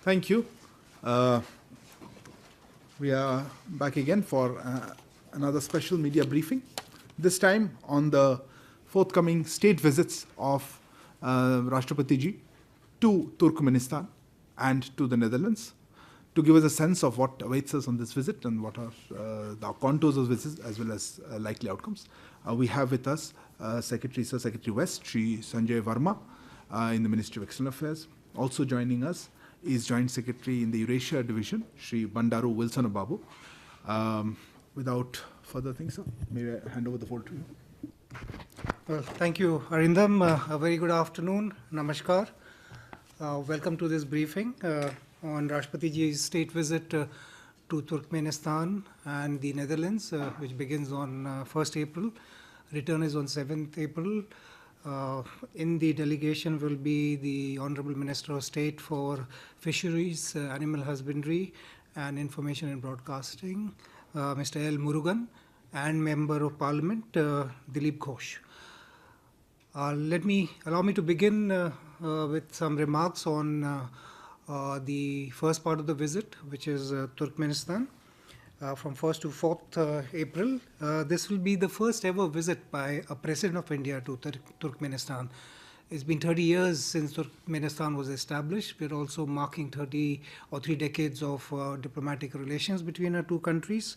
Thank you. Uh, we are back again for another special media briefing, this time on the forthcoming state visits of Rashtrapati ji to Turkmenistan and to the Netherlands to give us a sense of what awaits us on this visit and what are the contours of this visit as well as likely outcomes. We have with us Secretary West, Sri Sanjay Verma, in the Ministry of External Affairs. Also joining us is Joint Secretary in the Eurasia Division, Sri Bandaru Wilson Babu. Without further things, sir, may I hand over the floor to you? Well, thank you, Arindam. A very good afternoon. Namaskar. Welcome to this briefing on Rashtrapati ji's state visit to Turkmenistan and the Netherlands, which begins on 1st April. Return is on 7th April. In the delegation will be the Honorable Minister of State for Fisheries, Animal Husbandry and Information and Broadcasting, Mr. L. Murugan, and Member of Parliament, Dilip Ghosh. Allow me to begin with some remarks on the first part of the visit, which is Turkmenistan. From 1st to 4th April. This will be the first ever visit by a President of India to Turkmenistan. It's been 30 years since Turkmenistan was established. We're also marking 30 or 3 decades of diplomatic relations between our two countries.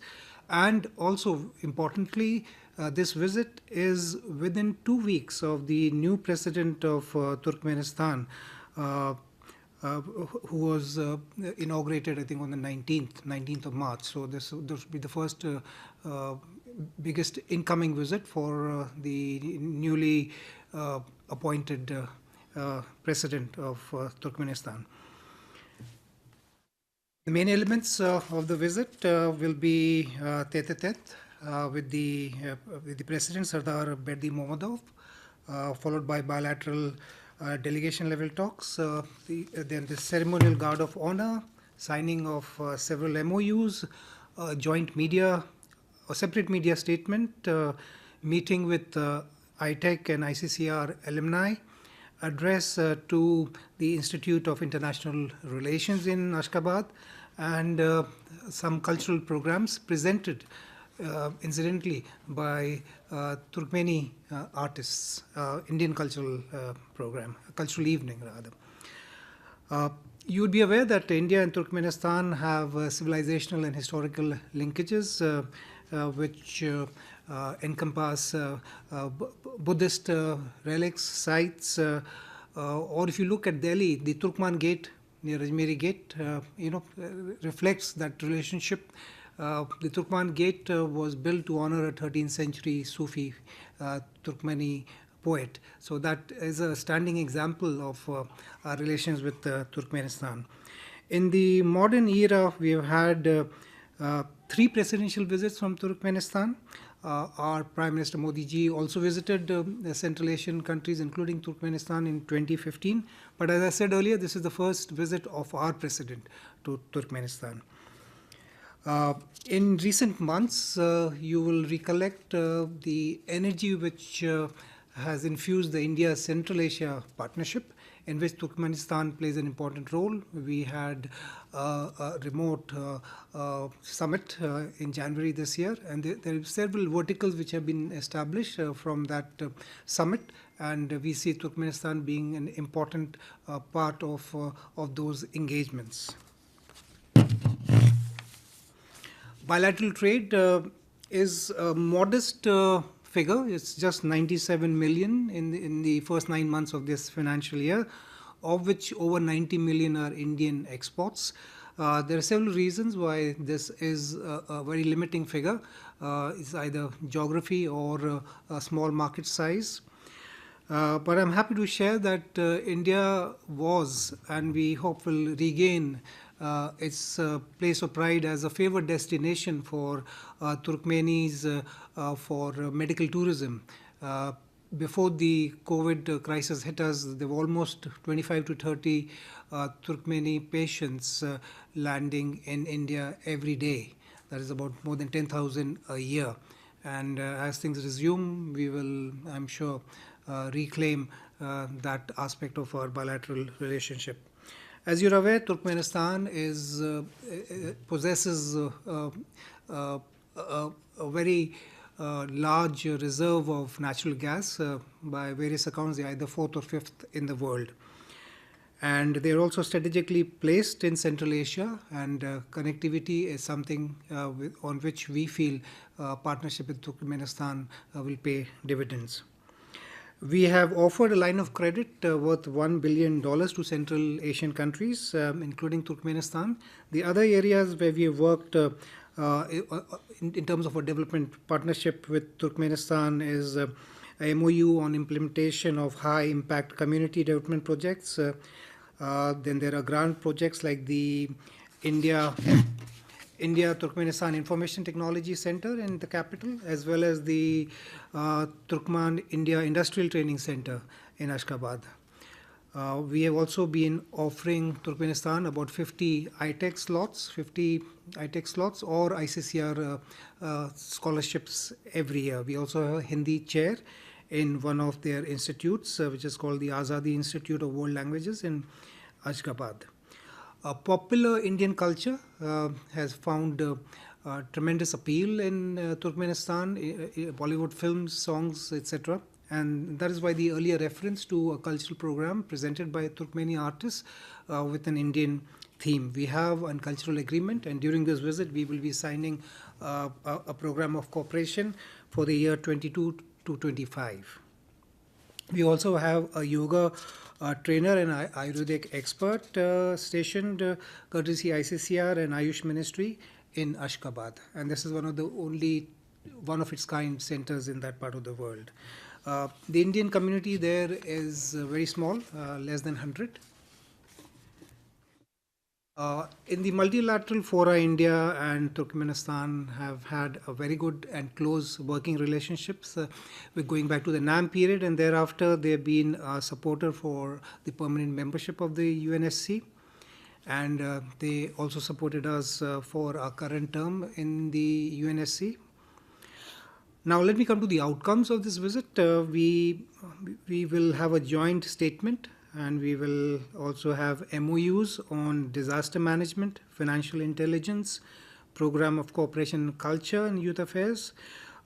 And also, importantly, this visit is within 2 weeks of the new President of Turkmenistan, who was inaugurated, I think, on the 19th of March. So this will be the first biggest incoming visit for the newly appointed President of Turkmenistan. The main elements of the visit will be tete-a-tete with the President, Sardar Berdi Mohammadov, followed by bilateral delegation level talks, then the ceremonial guard of honor, signing of several MOUs, joint media, a separate media statement, meeting with ITEC and ICCR alumni, address to the Institute of International Relations in Ashgabat, and some cultural programs presented incidentally by Turkmeni artists, Indian cultural program, cultural evening rather. You would be aware that India and Turkmenistan have civilizational and historical linkages which encompass Buddhist relics, sites, or if you look at Delhi, the Turkman Gate near Ajmeri Gate, reflects that relationship. The Turkman Gate was built to honor a 13th century Sufi Turkmeni poet. So that is a standing example of our relations with Turkmenistan. In the modern era, we have had 3 presidential visits from Turkmenistan. Our Prime Minister Modi ji also visited the Central Asian countries, including Turkmenistan, in 2015. But as I said earlier, this is the first visit of our president to Turkmenistan. In recent months, you will recollect the energy which has infused the India-Central Asia partnership, in which Turkmenistan plays an important role. We had a remote summit in January this year, and there are several verticals which have been established from that summit, and we see Turkmenistan being an important part of those engagements. Bilateral trade is a modest figure. It's just 97 million in the first 9 months of this financial year, of which over 90 million are Indian exports. There are several reasons why this is a very limiting figure. It's either geography or a small market size. But I'm happy to share that India was, and we hope will regain its place of pride as a favored destination for Turkmenis for medical tourism. Before the COVID crisis hit us, there were almost 25 to 30 Turkmeni patients landing in India every day. That is about more than 10,000 a year. And as things resume, we will, I'm sure, reclaim that aspect of our bilateral relationship. As you're aware, Turkmenistan possesses a very large reserve of natural gas. By various accounts, they're either fourth or fifth in the world. And they're also strategically placed in Central Asia, and connectivity is something on which we feel partnership with Turkmenistan will pay dividends. We have offered a line of credit worth $1 billion to Central Asian countries, including Turkmenistan. The other areas where we have worked in terms of a development partnership with Turkmenistan is a MOU on implementation of high impact community development projects. Then there are grant projects like the India Turkmenistan Information Technology Center in the capital, as well as the Turkmen India Industrial Training Center in Ashgabat. We have also been offering Turkmenistan about 50 ITEC slots or ICCR scholarships every year. We also have a Hindi chair in one of their institutes, which is called the Azadi Institute of World Languages in Ashgabat. Popular Indian culture has found tremendous appeal in Turkmenistan, Bollywood films, songs, etc. And that is why the earlier reference to a cultural program presented by Turkmeni artists with an Indian theme. We have a cultural agreement, and during this visit, we will be signing a program of cooperation for the year 22 to 25. We also have a yoga trainer and Ayurvedic expert stationed courtesy ICCR and Ayush Ministry in Ashgabat. And this is one of its kind centers in that part of the world. The Indian community there is very small, less than 100. In the multilateral fora, India and Turkmenistan have had a very good and close working relationships. We're going back to the NAM period, and thereafter they've been a supporter for the permanent membership of the UNSC. And they also supported us for our current term in the UNSC. Now let me come to the outcomes of this visit. We will have a joint statement, and we will also have MOUs on disaster management, financial intelligence, program of cooperation, culture and youth affairs,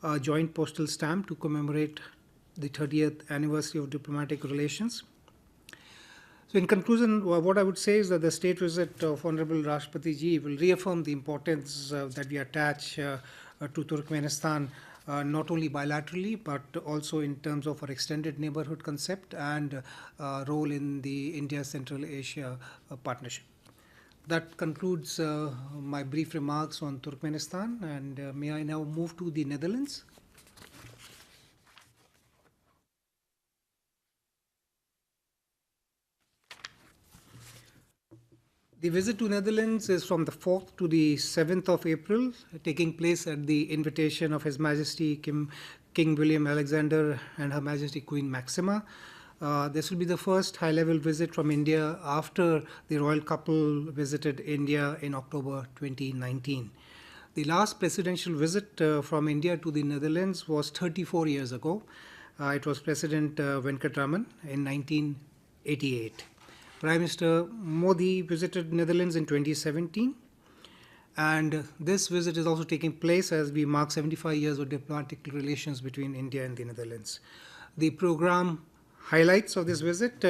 a joint postal stamp to commemorate the 30th anniversary of diplomatic relations. So in conclusion, what I would say is that the state visit of Honorable Rashtrapati Ji will reaffirm the importance that we attach to Turkmenistan, not only bilaterally, but also in terms of our extended neighborhood concept and role in the India-Central Asia partnership. That concludes my brief remarks on Turkmenistan, and may I now move to the Netherlands. The visit to Netherlands is from the 4th to the 7th of April, taking place at the invitation of His Majesty King William Alexander and Her Majesty Queen Maxima. This will be the first high-level visit from India after the royal couple visited India in October 2019. The last presidential visit from India to the Netherlands was 34 years ago. It was President Venkatraman in 1988. Prime Minister Modi visited Netherlands in 2017, and this visit is also taking place as we mark 75 years of diplomatic relations between India and the Netherlands. The program highlights of this visit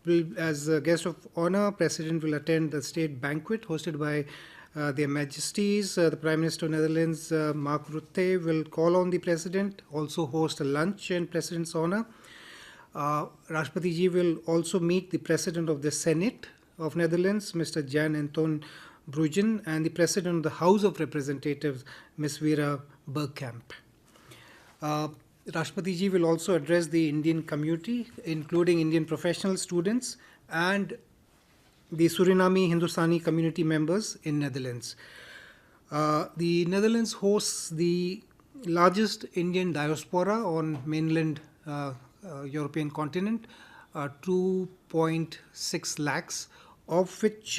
will, as a guest of honor, President will attend the state banquet hosted by their Majesties. The Prime Minister of Netherlands, Mark Rutte, will call on the President, also host a lunch in President's honor. Rashtrapati Ji will also meet the President of the Senate of Netherlands, Mr. Jan Anton Bruijn, and the President of the House of Representatives, Ms. Vera Bergkamp. Rashtrapati Ji will also address the Indian community, including Indian professional students and the Suriname Hindustani community members in Netherlands. The Netherlands hosts the largest Indian diaspora on mainland European continent, 2.6 lakhs, of which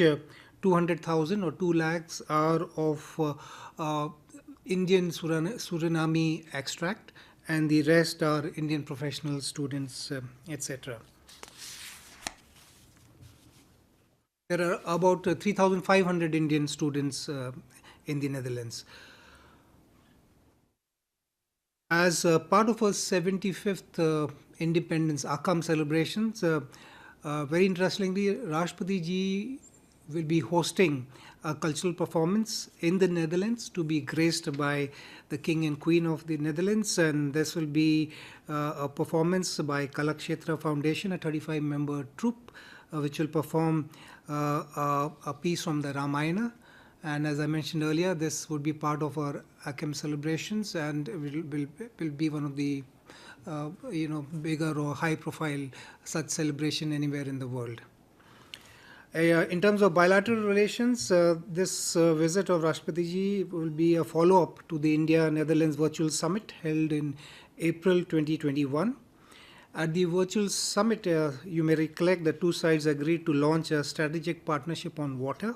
200,000 or 2 lakhs are of Indian Suriname extract, and the rest are Indian professional students, etc. There are about 3,500 Indian students in the Netherlands. As part of our 75th independence Akam celebrations, very interestingly, Rashtrapati ji will be hosting a cultural performance in the Netherlands to be graced by the King and Queen of the Netherlands. And this will be a performance by Kalakshetra Foundation, a 35-member troupe, which will perform a piece from the Ramayana. And as I mentioned earlier, this would be part of our ACAM celebrations, and will be one of the bigger or high-profile such celebration anywhere in the world. In terms of bilateral relations, this visit of Rashtrapati ji will be a follow-up to the India-Netherlands Virtual Summit held in April 2021. At the virtual summit, you may recollect the two sides agreed to launch a strategic partnership on water,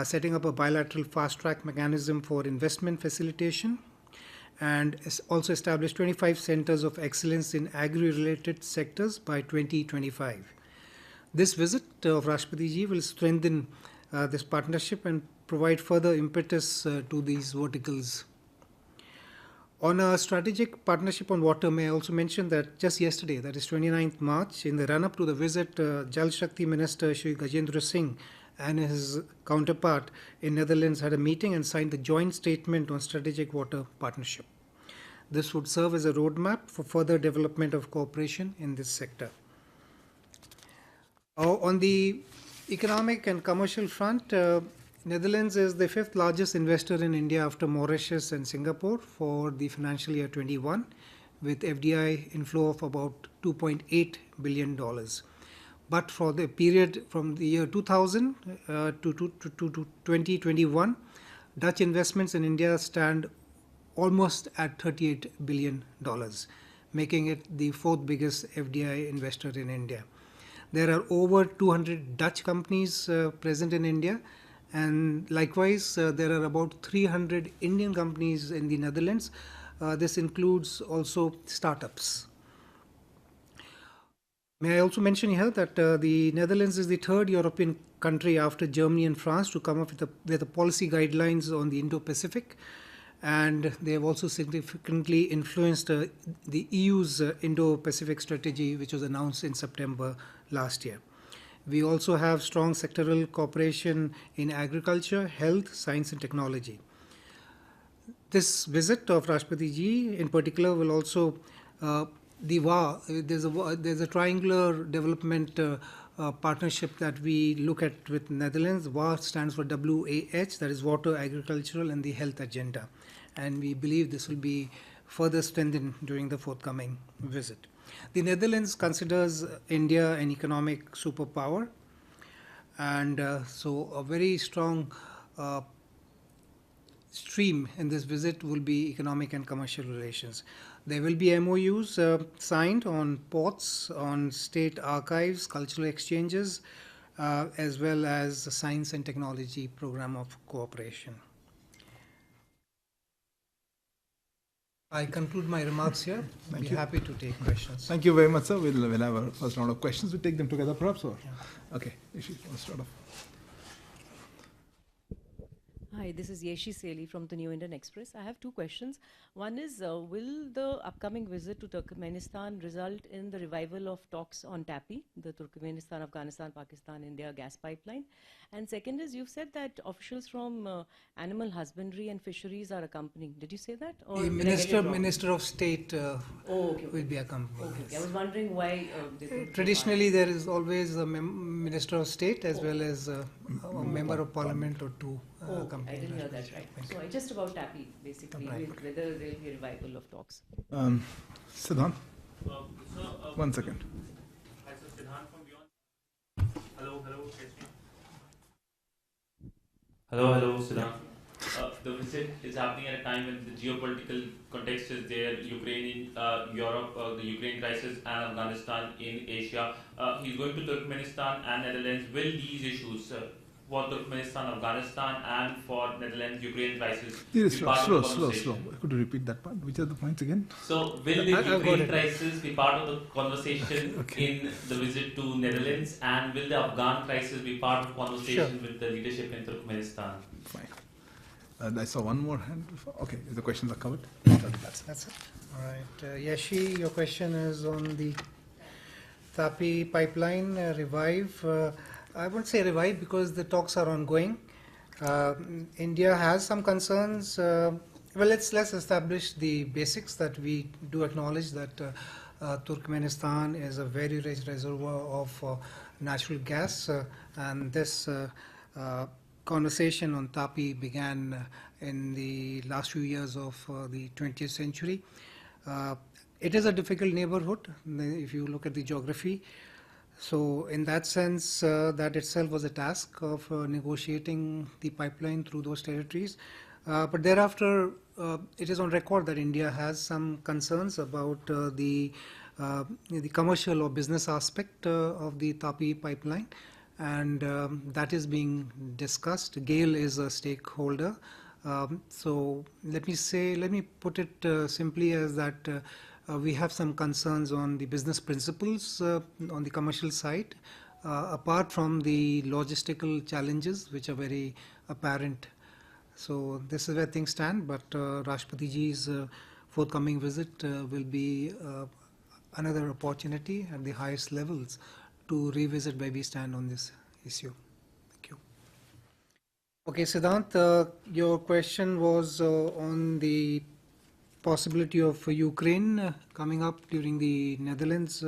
setting up a bilateral fast-track mechanism for investment facilitation, and also establish 25 centers of excellence in agri-related sectors by 2025. This visit of Rashtrapati ji will strengthen this partnership and provide further impetus to these verticals. On a strategic partnership on water, may I also mention that just yesterday, that is 29th March, in the run-up to the visit, Jal Shakti Minister Shri Gajendra Singh and his counterpart in Netherlands had a meeting and signed the joint statement on strategic water partnership. This would serve as a roadmap for further development of cooperation in this sector. On the economic and commercial front, Netherlands is the fifth largest investor in India after Mauritius and Singapore for the financial year 21, with FDI inflow of about $2.8 billion. But for the period from the year 2000 to 2021, Dutch investments in India stand almost at $38 billion, making it the fourth biggest FDI investor in India. There are over 200 Dutch companies present in India, and likewise there are about 300 Indian companies in the Netherlands. This includes also startups. May I also mention here that the Netherlands is the third European country after Germany and France to come up with the policy guidelines on the Indo-Pacific, and they have also significantly influenced the EU's Indo-Pacific strategy, which was announced in September last year. We also have strong sectoral cooperation in agriculture, health, science and technology. This visit of Rashtrapati ji in particular will also there's a triangular development partnership that we look at with Netherlands. WAH stands for WAH, that is Water, Agricultural and the Health Agenda. And we believe this will be further strengthened during the forthcoming visit. The Netherlands considers India an economic superpower, and so a very strong stream in this visit will be economic and commercial relations. There will be MOUs signed on ports, on state archives, cultural exchanges, as well as the science and technology program of cooperation. I conclude my remarks here. I'll be happy to take questions. Thank you very much, sir. We'll have our first round of questions. We'll take them together, perhaps. Or yeah. Okay, Yeshi, let's start off. Hi, this is Yeshi Seli from the New Indian Express. I have two questions. One is, will the upcoming visit to Turkmenistan result in the revival of talks on TAPI, the Turkmenistan, Afghanistan, Pakistan, India gas pipeline? And second is, you've said that officials from animal husbandry and fisheries are accompanying. Did you say that? Or the Minister of State will be accompanying. Okay, yes. I was wondering why. Traditionally, there is always a Minister of State as well as a Member of Parliament or two. I didn't hear that right. So just about TAPI, basically, whether there will be a revival of talks. Siddhant, one second. Hi, sir, Siddhant from Beyond. Hello, hello, Siddhant. The visit is happening at a time when the geopolitical context is there, Ukraine in Europe, the Ukraine crisis, and Afghanistan in Asia. He's going to Turkmenistan and Netherlands. Will these issues for Turkmenistan, Afghanistan, and for Netherlands, Ukraine crisis Yeah, be part of the slow. conversation? Could you repeat that part? Which are the points again? So, will the I've got Ukraine it. crisis be part of the conversation Okay. in the visit to Netherlands, and will the Afghan crisis be part of conversation with the leadership in Turkmenistan? Fine. I saw one more hand before. Okay, the questions are covered. That's it. All right. Yeshi, your question is on the TAPI pipeline revive. I won't say revive because the talks are ongoing. India has some concerns. Well, let's establish the basics that we do acknowledge that Turkmenistan is a very rich reservoir of natural gas, and this conversation on TAPI began in the last few years of the 20th century. It is a difficult neighborhood if you look at the geography. So in that sense, that itself was a task of negotiating the pipeline through those territories. But thereafter, it is on record that India has some concerns about the commercial or business aspect of the TAPI pipeline, and that is being discussed. GAIL is a stakeholder. So let me put it simply as that we have some concerns on the business principles on the commercial side, apart from the logistical challenges which are very apparent. So this is where things stand, but Rashtrapati Ji's forthcoming visit will be another opportunity at the highest levels to revisit where we stand on this issue. Thank you. Okay, Siddhant, your question was on the possibility of Ukraine coming up during the Netherlands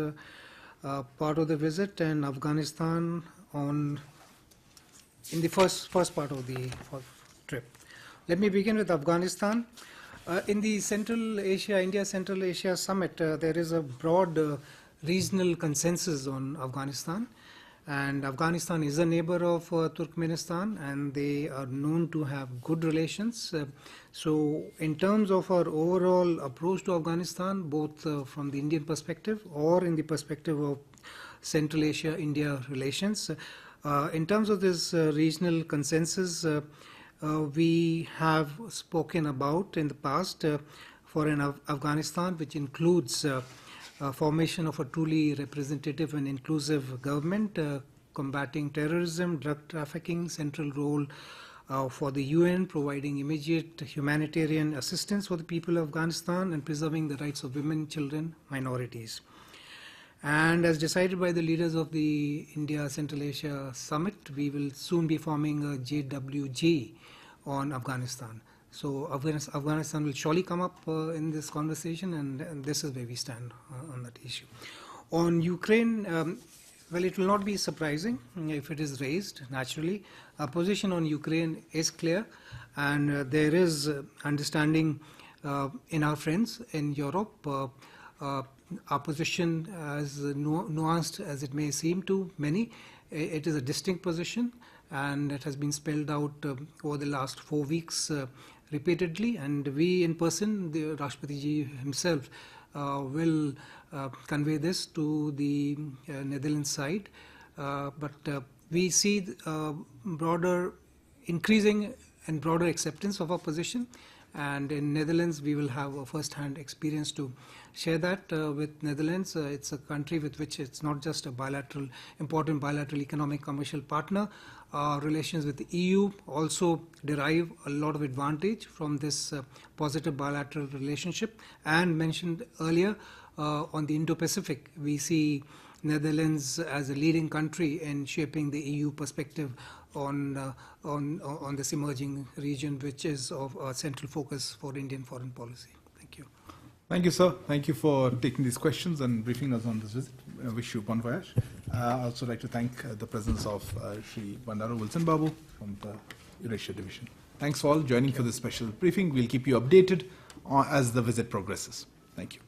part of the visit, and Afghanistan in the first part of the trip. Let me begin with Afghanistan. In the India Central Asia Summit, there is a broad regional consensus on Afghanistan. And Afghanistan is a neighbor of Turkmenistan, and they are known to have good relations. So in terms of our overall approach to Afghanistan, both from the Indian perspective or in the perspective of Central Asia-India relations, in terms of this regional consensus, we have spoken about in the past for an Afghanistan which includes formation of a truly representative and inclusive government, combating terrorism, drug trafficking, central role for the UN, providing immediate humanitarian assistance for the people of Afghanistan, and preserving the rights of women, children, minorities. And as decided by the leaders of the India Central Asia Summit, we will soon be forming a JWG on Afghanistan. So Afghanistan will surely come up in this conversation, and this is where we stand on that issue. On Ukraine, well, it will not be surprising if it is raised, naturally. Our position on Ukraine is clear, and there is understanding in our friends in Europe. Our position, as nuanced as it may seem to many, it is a distinct position, and it has been spelled out over the last 4 weeks repeatedly, and we in person, the Rashtrapati Ji himself, will convey this to the Netherlands side. But we see broader increasing and broader acceptance of our position, and in Netherlands we will have a first-hand experience to share that with Netherlands. It's a country with which it's not just a important bilateral economic commercial partner. Our relations with the EU also derive a lot of advantage from this positive bilateral relationship. And mentioned earlier, on the Indo-Pacific, we see Netherlands as a leading country in shaping the EU perspective on this emerging region, which is of a central focus for Indian foreign policy. Thank you. Thank you, sir. Thank you for taking these questions and briefing us on this visit. I wish you bon voyage. I also like to thank the presence of Sri Bandaru Wilson Babu from the Eurasia Division. Thanks all joining for this special briefing. We'll keep you updated as the visit progresses. Thank you.